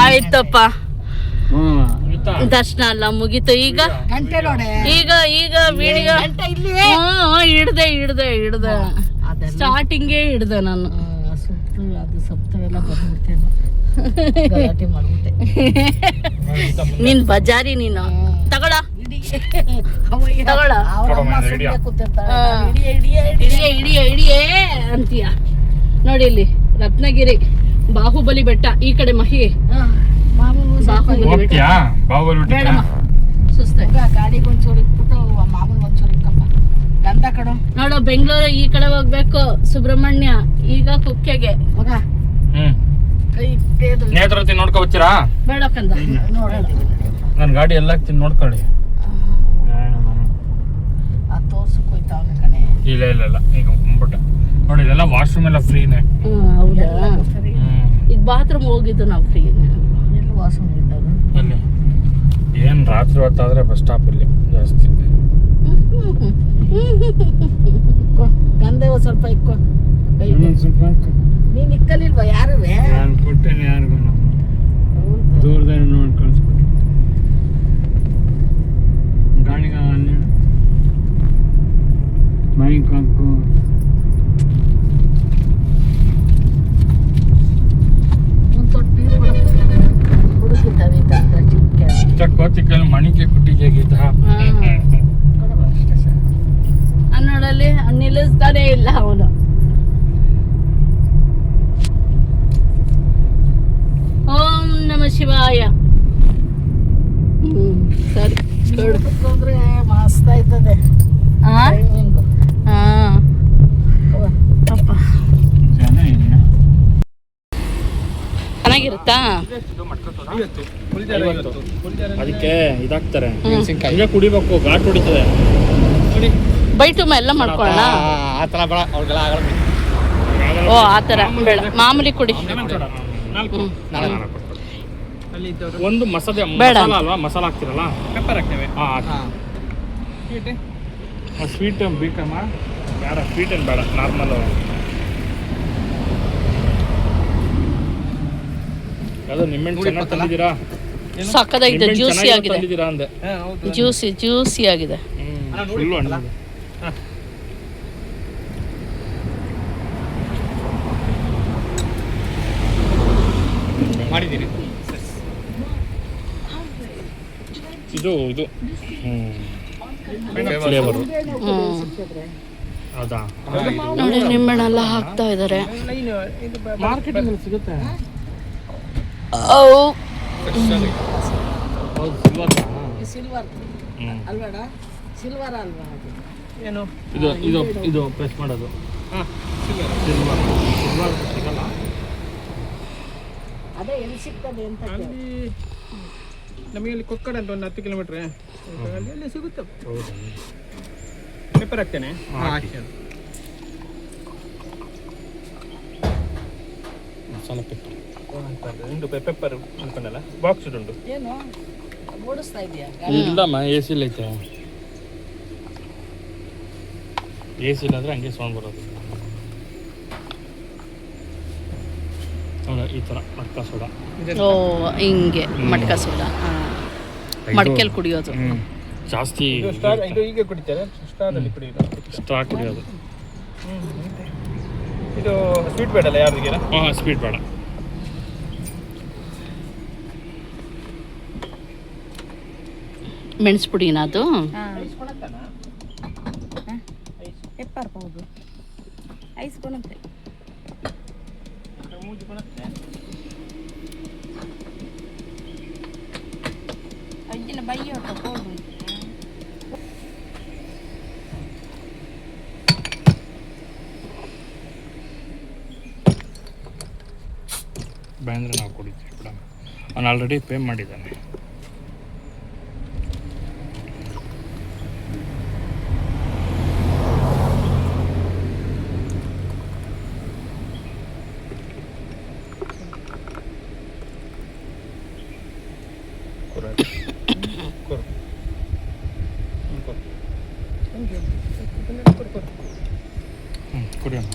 ಆಯ್ತಪ್ಪ, ದರ್ಶನ ಎಲ್ಲ ಮುಗೀತು. ಈಗ ಈಗ ಈಗ ವಿಡಿಯೋ ಹಿಡ್ದೆ ಸ್ಟಾರ್ಟಿಂಗೇ ಹಿಡ್ದೆ ನಾನು. ನೀನ್ ಬಜಾರಿ, ನೀನು ತಗೊಳ ಹಿಡಿಯೇ ಅಂತೀಯ ನೋಡಿ. ಇಲ್ಲಿ ರತ್ನಗಿರಿ, ಬಾಹುಬಲಿ ಬೆಟ್ಟ, ಈ ಕಡೆ ಮಹಿ, ಬಾಹುಬಲಿ ಬೆಟ್ಟ. ಗಾಡಿಗೆ ಒಂಚೂರು ಇಟ್ಬಿಟ್ಟು ಮಾಮೂಲು ಒಂಚೂರು ಇಕ್ಕಪ್ಪ ಗಂಧ ಕಡೆ ನೋಡು. ಬೆಂಗಳೂರು ಈ ಕಡೆ ಹೋಗ್ಬೇಕು, ಸುಬ್ರಹ್ಮಣ್ಯ, ಈಗ ಕುಕ್ಕೆಗೆ ಮಗ ನೇತ್ರಾವತಿ ನೋಡ್ಕೊ ಬರ್ತೀರಾ? ಬೇಡಕ್ಕಂದ ನನ್ನ ಗಾಡಿ ಎಲ್ಲ ನೋಡ್ಕೊಳ್ಳಿ. ತೋರ್ಸಕ್ ಹೋಯ್ತಾವನ ಕಣೆ. ಇಲ್ಲ ಇಲ್ಲ ಇಲ್ಲ, ಈಗ ಬಂದ್ಬಿಟ್ಟ ನೋಡಿ. ಇದೆಲ್ಲ ವಾಶ್ರೂಮ್ ಎಲ್ಲ ಫ್ರೀನೇ. ಹೌದಾ? ಈಗ ಬಾತ್ರೂಮ್ ಹೋಗಿದ್ದು ನಾವು ಫ್ರೀ. ಎಲ್ಲಿ ವಾಶ್ರೂಮ್ ಇದ್ದಾವೆ? ಅಲ್ಲಿ ಏನ್ ರಾತ್ರಿ ಹೊತ್ತಾದ್ರೆ ಬಸ್ ಸ್ಟಾಪ್ ಇಲ್ಲಿ ಜಾಸ್ತಿ. ಗಂಧೆ ಸ್ವಲ್ಪ ಇಕ್ಕೋ. ನೀನ್ ಇಕ್ಕಲಿಲ್ವಾ ಯಾರುವೆ? ನಾನು ಕೊಟ್ಟೇನೆ ಯಾರಿಗೂ, ದೂರದಲ್ಲಿ ನೋಡಿ ಕಳಿಸ್ಬಿಟ್ಟು. ಗಾಡಿಗೆ ಮೈಕ್ ಹಾಕು. ಕೋತಿಕಲ್ ಮಣಿಕೆ ಕುಟ್ಟಿಗೆ ಅನ್ನೋಡಲ್ಲಿ ನಿಲ್ಲಿಸ್ತಾನೆ ಇಲ್ಲ ಅವನು. ಓಂ ನಮ ಶಿವಾಯ. ಸರಿ, ಹೋದ್ರೆ ಮಸ್ತ್ ಆಯ್ತದೆ. ಚೆನ್ನಾಗಿರುತ್ತಾ? ಅದಕ್ಕೆ ಇದಾಗ್ತಾರೆ, ಹಿಂಗೆ ಕುಡಿಬೇಕು, ಘಾಟ್ ಹೊಡಿತದೆ. ಬೈಟುಮ ಎಲ್ಲ ಮಾಡ್ಕೊಳ್ಳೋಣ. ಓ ಆ ಥರ ಬೇಡ, ಮಾಮೂಲಿ ಕುಡಿ. ಒಂದು ಮಸಾಲೆ ಮಸಾಲ ಅಲ್ವಾ? ಮಸಾಲ ಹಾಕ್ತಿರಲ್ಲ, ಪೆಪ್ಪರ್ ಹಾಕ್ತೇವೆ. ಸ್ವೀಟ್ ಬೇಕಮ್ಮ? ಬೇಡ, ಸ್ವೀಟ್ ಏನು ಬೇಡ, ನಾರ್ಮಲ್. ಅದು ನಿಮ್ಮೆಣ್ಣು ಚೆನ್ನಾಗಿ ತಂದಿದ್ದೀರಾ? ಸಕ್ಕದಾಗಿದೆ, ಜ್ಯೂಸಿ ಆಗಿದೆ. ತಂದಿದ್ದೀರಾ ಅಂದೆ. ಜ್ಯೂಸಿ ಆಗಿದೆ. ಫುಲ್ಲು ಹಣ್ಣು ಮಾಡಿದ್ದೀರಿ. ಇದು ಫ್ಲೇವರು. ಹೌದಾ? ನೋಡಿ, ನಿಂಬೆಹಣ್ಣೆಲ್ಲ ಹಾಕ್ತಾ ಇದ್ದಾರೆ. ಮಾರ್ಕೆಟಿಂಗ್ ಸಿಗುತ್ತೆ. ಸಿಲ್ವರ್ ಅಲ್ವಾ? ಏನು ಇದು ಪ್ರೆಸ್ ಮಾಡೋದು? ಸಿಲ್ವರ್ ಸಿಗಲ್ಲ. ಅದೇ ಎಲ್ಲಿ ಸಿಗ್ತದೆ ಅಂತ ನಮಗೆ ಅಲ್ಲಿ ಕೊಕ್ಕಡ ಅಂತ ಒಂದು 10 ಕಿಲೋಮೀಟ್ರ್ ಅಲ್ಲಿ ಸಿಗುತ್ತೆ. ಪೆಪ್ಪರ್ ಹಾಕ್ತೇನೆ. ಮಸಾಲ ಪೆಪ್ಪರ್ ಉಂಟು, ಪೆಪ್ಪರ್ ಅನ್ಕೊಂಡಲ್ಲ, ಬಾಕ್ಸ್ ಉಂಟು. ಏನು ಓಡಿಸ್ತಾ ಇದೆಯಾ? ಇಲ್ಲಮ್ಮ, ಎ ಸಿ ಐತೆ. ಎ ಸಿ ಇಲ್ಲಾಂದ್ರೆ ಹಂಗೆ ಸೌಂಡ್ ಬರೋದು. ಈ ಥರ ಮಟ್ಕಾ ಸೋಡಾ. ಓ ಹಿಂಗೆ ಮಟ್ಕಾ ಸೋಡಾ ಮಡ್ಕೆಲ್ ಕುಡಿಯೋದು ಜಾಸ್ತಿ. ಈಗ ಕುಡಿತಾರೆ, ಸ್ಟಾರಲ್ಲಿ ಕುಡಿಯೋದು. ಸ್ಟಾ ಕುಡಿಯೋದು. ಇದು ಸ್ವೀಟ್ ಬೇಡಲ್ಲ ಯಾರಿಗೆ? ಹಾಂ, ಸ್ವೀಟ್ ಬೇಡ. ಮೆಣಸು ಪುಡಿನ ಅದು? ಪೆಪ್ಪರ್ ಹೌದು, ಐಸ್ ಕೊಣತ್ತೆ. ಅಜ್ಜಿನ ಬೈಯ ಹೋಗು. ಬಂದರೆ ನಾವು ಕುಡಿತೀವಿ ಬಿಡಮ್ಮ. ಅವನು ಆಲ್ರೆಡಿ ಪೇ ಮಾಡಿದ್ದಾನೆ. ಕುಡಿಯೋಣ.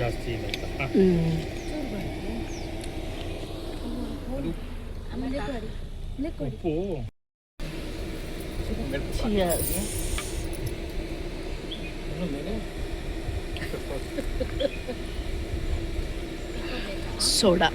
ಜಾಸ್ತಿ ಇದೆ ಅಂತ. ಉಪ್ಪು ಸೋಡಾ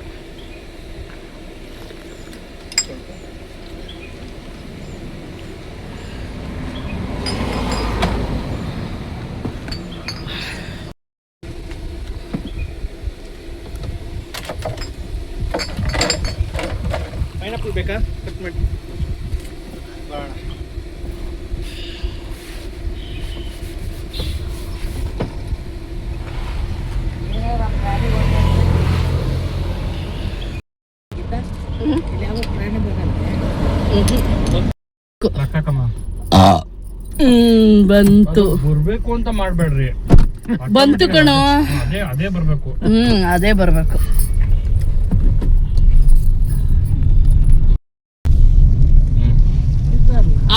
ಪೈನಾಪಲ್ ಬೇಕಾ ಕಟ್ ಮಾಡಿ ಬಾಣ. ಲೆಕ್ಕಕ್ಕಮ್ಮ. ಬಂತು ಬರ್ಬೇಕು ಅಂತ ಮಾಡ್ಬೇಡ್ರಿ. ಬಂತು ಕಣೋ. ಅದೇ ಬರ್ಬೇಕು. ಅದೇ ಬರ್ಬೇಕು.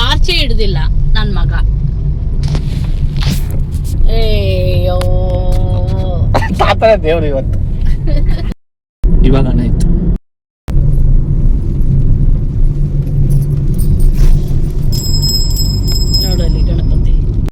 ಆಚೆ ಹಿಡ್ದಿಲ್ಲ ನನ್ ಮಗ. ಏಯೋ ತಾತನೇ ದೇವ್ರು ಇವತ್ತು.